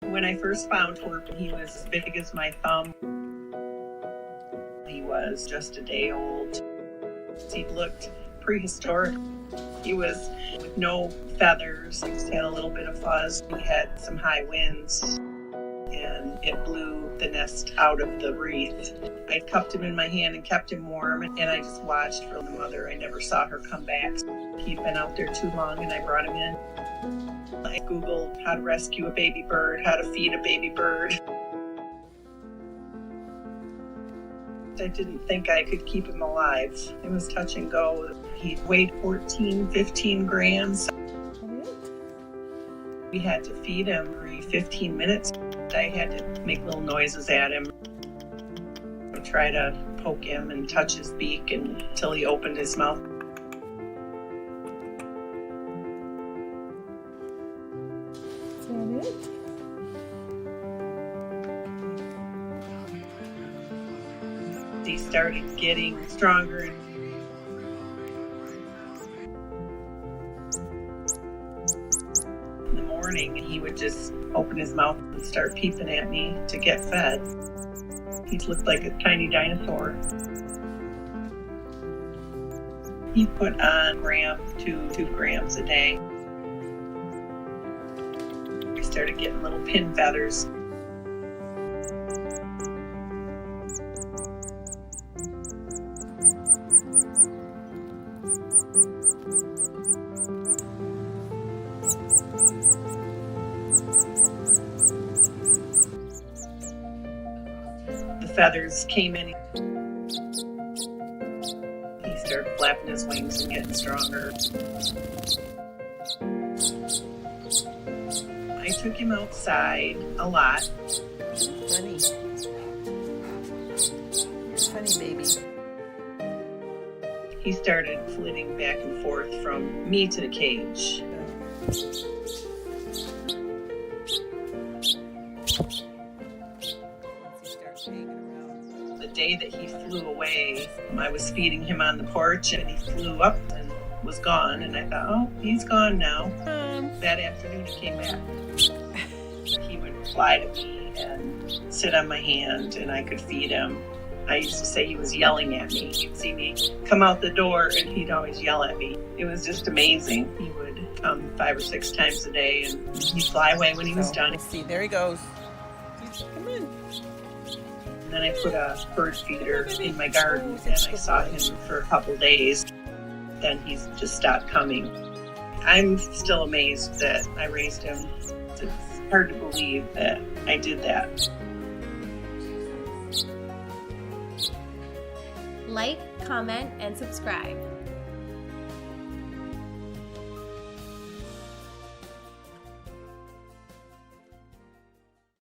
When I first found Torp, he was as big as my thumb. He was just a day old. He looked prehistoric. He was with no feathers, he just had a little bit of fuzz. We had some high winds and it blew the nest out of the wreath. I cupped him in my hand and kept him warm, and I just watched for the mother. I never saw her come back. He'd been out there too long and I brought him in. I Googled how to rescue a baby bird, how to feed a baby bird. I didn't think I could keep him alive. It was touch and go. He weighed 14, 15 grams. We had to feed him every 15 minutes. I had to make little noises at him. I try to poke him and touch his beak until he opened his mouth. Is that it? He started getting stronger. In the morning, he would just open his mouth and start peeping at me to get fed. He looked like a tiny dinosaur. He put on gram to 2 grams a day. I started getting little pin feathers. The feathers came in. He started flapping his wings and getting stronger. I took him outside a lot. Funny. Funny baby. He started flitting back and forth from me to the cage. The day that he flew away, I was feeding him on the porch and he flew up and was gone. And I thought, oh, he's gone now. That afternoon he came back. He would fly to me and sit on my hand and I could feed him. I used to say he was yelling at me. He'd see me come out the door and he'd always yell at me. It was just amazing. He would come 5 or 6 times a day and he'd fly away when he was done. Let's see, there he goes. Come in. And then I put a bird feeder in my garden and I saw him for a couple days. Then he's just stopped coming. I'm still amazed that I raised him. It's hard to believe that I did that. Like, comment, and subscribe.